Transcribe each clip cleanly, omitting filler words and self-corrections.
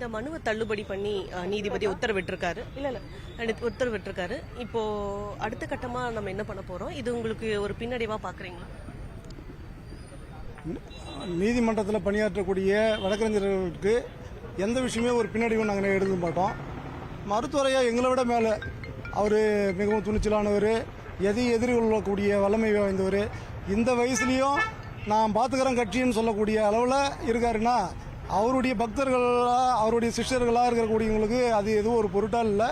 இந்த மனுவை தள்ளுபடி பண்ணி நீதிபதி உத்தரவிட்டிருக்காரு. உத்தரவிட்டிருக்காரு. இப்போ அடுத்த கட்டமா நம்ம என்ன பண்ண போறோம்? இது உங்களுக்கு ஒரு பின்னடைவா பாக்குறீங்களா? நீதிமன்றத்தில் பணியாற்றக்கூடிய வழக்கறிஞர்களுக்கு எந்த விஷயமே ஒரு பின்னடைவும் நாங்கள் எழுத மாட்டோம். மருத்துவரையா எங்களை விட மேலே அவர் மிகவும் துணிச்சலானவர், எதையும் எதிர்கொள்ளக்கூடிய வல்லமை வாய்ந்தவர். இந்த வயசுலேயும் நான் பார்த்துக்கிறேன் கட்சின்னு சொல்லக்கூடிய அளவில் இருக்காருன்னா அவருடைய பக்தர்களாக அவருடைய சிஷ்யர்களாக இருக்கக்கூடியவங்களுக்கு அது எதுவும் ஒரு பொருட்டால் இல்லை.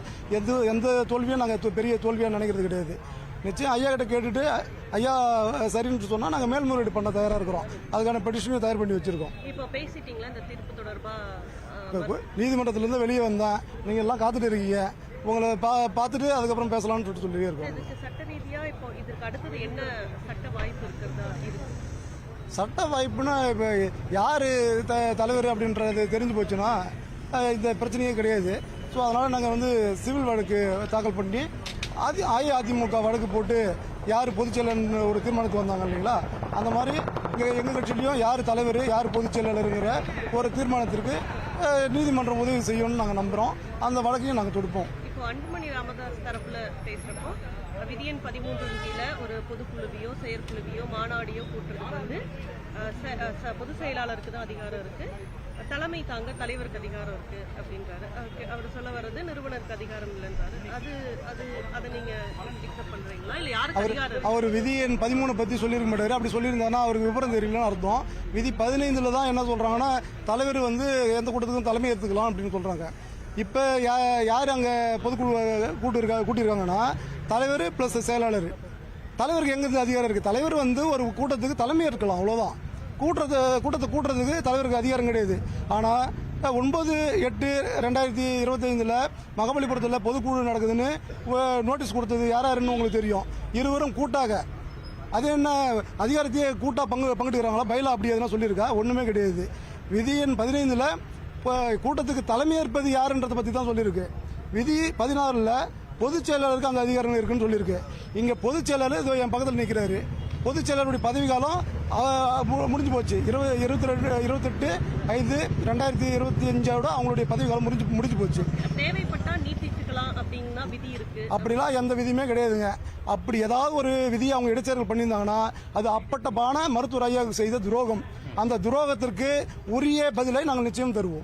எந்த தோல்வியும் நாங்கள் பெரிய தோல்வியாக நினைக்கிறது கிடையாது. நிச்சயம் ஐயா கிட்ட கேட்டுட்டு ஐயா சரின்னு சொன்னால் நாங்கள் மேல்முறையீடு பண்ண தயாராக இருக்கிறோம். அதுக்கான பெட்டிஷனையும் தயார் பண்ணி வச்சுருக்கோம். இப்போ பேசிட்டீங்களா இந்த தீர்ப்பு தொடர்பாக? நீதிமன்றத்திலேருந்து வெளியே வந்தேன், நீங்கள் எல்லாம் காத்துட்டு இருக்கீங்க, உங்களை பார்த்துட்டு அதுக்கப்புறம் பேசலாம்னு சொல்லி இருக்கோம். சட்ட ரீதியா இப்போ இதுக்கு அடுத்தது என்ன சட்ட வாய்ப்பு இருக்கிறதா இருக்கு? சட்ட வாய்ப்புனா இப்போ யார் தலைவர் அப்படின்றது தெரிஞ்சு போச்சுன்னா இந்த பிரச்சனையே கிடையாது. ஸோ அதனால் நாங்கள் சிவில் வழக்கு தாக்கல் பண்ணி அஇஅதிமுக வழக்கு போட்டு யார் பொதுச்செயலர்னு ஒரு தீர்மானத்துக்கு வந்தாங்க இல்லைங்களா, அந்த மாதிரி எங்கள் கட்சியிலையும் யார் தலைவர் யார் பொதுச்செயலாளருங்கிற ஒரு தீர்மானத்திற்கு நீதிமன்றம் உதவி செய்யணும்னு நாங்கள் நம்புகிறோம். அந்த வழக்கையும் நாங்கள் தொடுப்போம். இப்போ அன்புமணி ராமதாஸ் தரப்புல பேசுறப்போ விதியன் 13 கீழே ஒரு பொதுக்குழுவையோ செயற்குழுவையோ மாநாடையோ கூட்டுறதுக்கு பொதுச் செயலாளருக்கு தான் அதிகாரம் இருக்கு, தலைமை தாங்க தலைவருக்கு அதிகாரம் இருக்கு அப்படின்றாரு. அவர் சொல்ல வர்றது நிறுவனருக்கு அதிகாரம் இல்லைன்றாரு. அதை நீங்க டிக்டேட் பண்றீங்களா இல்ல யாருக்கு அதிகாரம்? அவர் விதி எண் 13 பத்தி சொல்லியிருக்க மாட்டாரு. அப்படி சொல்லியிருந்தாருன்னா அவருக்கு விவரம் தெரியலன்னு அர்த்தம். விதி 15 தான் என்ன சொல்றாங்கன்னா தலைவர் எந்த கூட்டத்துக்கும் தலைமை ஏற்றுக்கலாம் அப்படின்னு சொல்றாங்க. இப்போ யார் அங்கே பொதுக்குழு கூட்டியிருக்காங்கன்னா தலைவர் ப்ளஸ் செயலாளர். தலைவருக்கு எங்கே அதிகாரம் இருக்குது? தலைவர் ஒரு கூட்டத்துக்கு தலைமை ஏற்கலாம், அவ்வளோதான். கூட்டத்தை கூட்டுறதுக்கு தலைவருக்கு அதிகாரம் கிடையாது. ஆனால் 9/8/2025 மகாபலிபுரத்தில் பொதுக்குழு நடக்குதுன்னு நோட்டீஸ் கொடுத்தது யாருன்னு உங்களுக்கு தெரியும். இருவரும் கூட்டாக அது என்ன அதிகாரத்தையே கூட்டாக பங்கிட்டுக்கிறாங்களா? பயிலா அப்படி எதுனா சொல்லியிருக்கா? ஒன்றுமே கிடையாது. விதி எண் 15 இப்போ கூட்டத்துக்கு தலைமையேற்பது யாருன்றதை பற்றி தான் சொல்லியிருக்கு. விதி 16 பொதுச் செயலாளருக்கு அந்த அதிகாரம் இருக்குன்னு சொல்லியிருக்கு. இங்கே பொதுச் செயலாளர் இதோ என் பக்கத்தில் நிற்கிறாரு. பொதுச் செயலாளருடைய பதவி காலம் முடிஞ்சு போச்சு. 28/5/2025 அவங்களுடைய பதவி காலம் முடிஞ்சு போச்சு. தேவைப்பட்டா நீட்டிக்கலாம் அப்படின்னா விதி இருக்கு. அப்படிலாம் எந்த விதியுமே கிடையாதுங்க. அப்படி ஏதாவது ஒரு விதியை அவங்க இடைச்செயல்கள் பண்ணியிருந்தாங்கன்னா அது அப்பட்டமான மருத்துவர் ஐயாவுக்கு செய்த துரோகம். அந்த துரோகத்திற்கு உரிய பதிலை நாங்கள் நிச்சயம் தருவோம்.